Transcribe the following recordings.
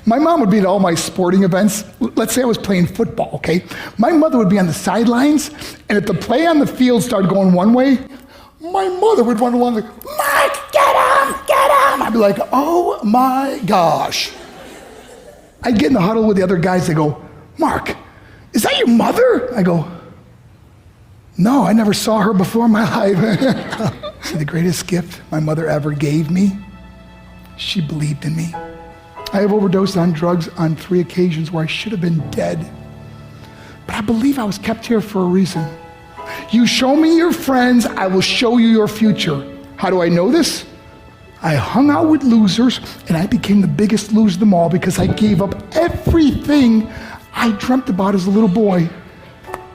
My mom would be at all my sporting events. Let's say I was playing football, okay? My mother would be on the sidelines, and if the play on the field started going one way, my mother would run along like, Mark, get him, get him. I'd be like, oh my gosh. I'd get in the huddle with the other guys. They go, Mark, is that your mother? I go, no, I never saw her before in my life. See, the greatest gift my mother ever gave me, she believed in me. I have overdosed on drugs on 3 occasions where I should have been dead. But I believe I was kept here for a reason. You show me your friends, I will show you your future. How do I know this? I hung out with losers, and I became the biggest loser of them all because I gave up everything I dreamt about as a little boy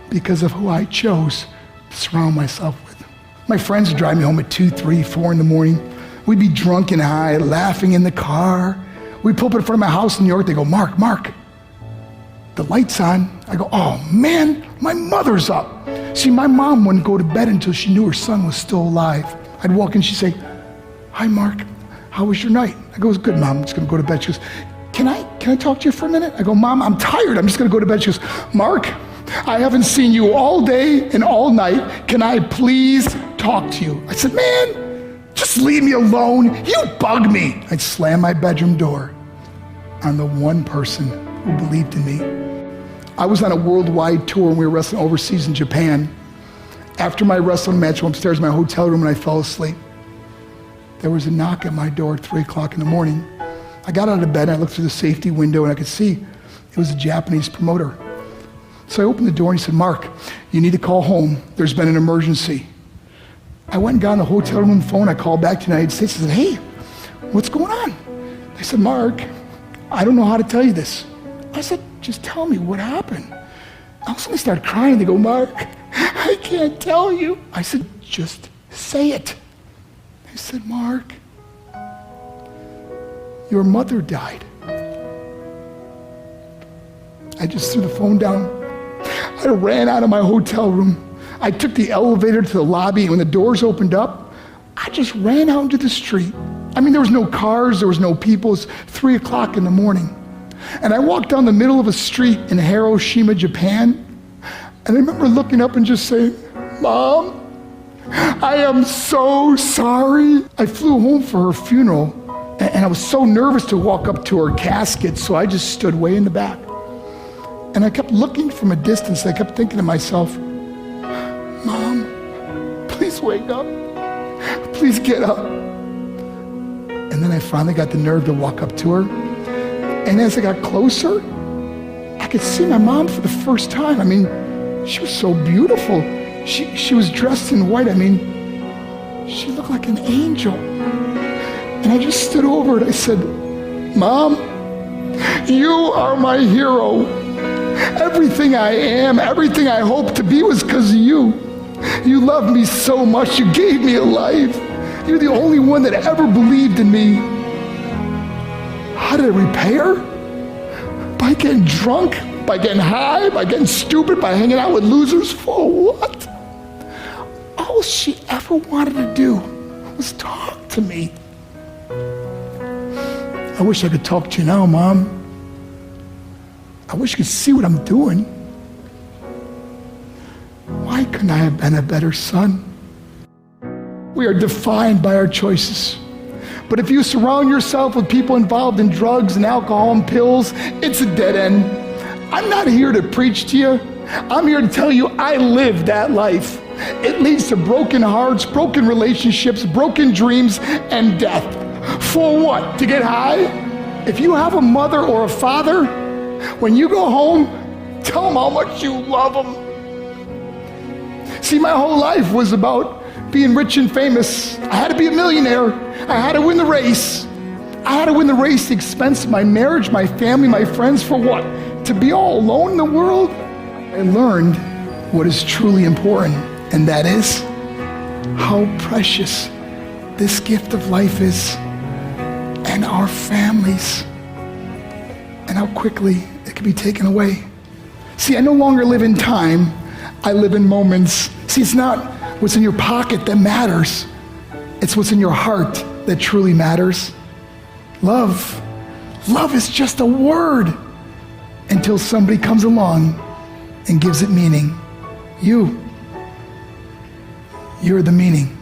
because of who I chose to surround myself with. My friends would drive me home at 2, 3, 4 in the morning. We'd be drunk and high, laughing in the car. We'd pull up in front of my house in New York. They go, Mark, the light's on. I go, oh man, my mother's up. See, my mom wouldn't go to bed until she knew her son was still alive. I'd walk in, she'd say, hi Mark, how was your night? I go, it was good, Mom, I'm just gonna go to bed. She goes, can I talk to you for a minute? I go, Mom, I'm tired, I'm just gonna go to bed. She goes, Mark, I haven't seen you all day and all night. Can I please talk to you? I said, man, just leave me alone. You bug me. I'd slam my bedroom door on the one person who believed in me. I was on a worldwide tour and we were wrestling overseas in Japan. After my wrestling match, I went upstairs in my hotel room and I fell asleep. There was a knock at my door at 3 o'clock in the morning. I got out of bed and I looked through the safety window and I could see it was a Japanese promoter. So I opened the door and he said, Mark, you need to call home. There's been an emergency. I went and got on the hotel room phone. I called back to the United States. I said, hey, what's going on? They said, Mark, I don't know how to tell you this. I said, just tell me what happened. All of a sudden they started crying. They go, Mark, I can't tell you. I said, just say it. They said, Mark, your mother died. I just threw the phone down. I ran out of my hotel room. I took the elevator to the lobby, and when the doors opened up, I just ran out into the street. I mean, there was no cars, there was no people. It was 3 o'clock in the morning. And I walked down the middle of a street in Hiroshima, Japan, and I remember looking up and just saying, Mom, I am so sorry. I flew home for her funeral, and I was so nervous to walk up to her casket, so I just stood way in the back. And I kept looking from a distance. I kept thinking to myself, Mom, please wake up. Please get up. And then I finally got the nerve to walk up to her. And as I got closer, I could see my mom for the first time. I mean, she was so beautiful. She was dressed in white. I mean, she looked like an angel. And I just stood over it. I said, Mom, you are my hero. Everything I am, everything I hope to be was because of you. You loved me so much, you gave me a life. You're the only one that ever believed in me. How did I repay her? By getting drunk, by getting high, by getting stupid, by hanging out with losers? For what? All she ever wanted to do was talk to me. I wish I could talk to you now, Mom. I wish you could see what I'm doing. Why couldn't I have been a better son? We are defined by our choices. But if you surround yourself with people involved in drugs and alcohol and pills, it's a dead end. I'm not here to preach to you. I'm here to tell you I lived that life. It leads to broken hearts, broken relationships, broken dreams, and death. For what? To get high? If you have a mother or a father, when you go home, tell them how much you love them. See, my whole life was about being rich and famous. I had to be a millionaire. I had to win the race. I had to win the race at the expense of my marriage, my family, my friends. For what? To be all alone in the world? I learned what is truly important, and that is how precious this gift of life is, and our families, and how quickly it can be taken away. See, I no longer live in time, I live in moments. See, it's not what's in your pocket that matters, it's what's in your heart that truly matters. Love Love is just a word until somebody comes along and gives it meaning. You're the meaning.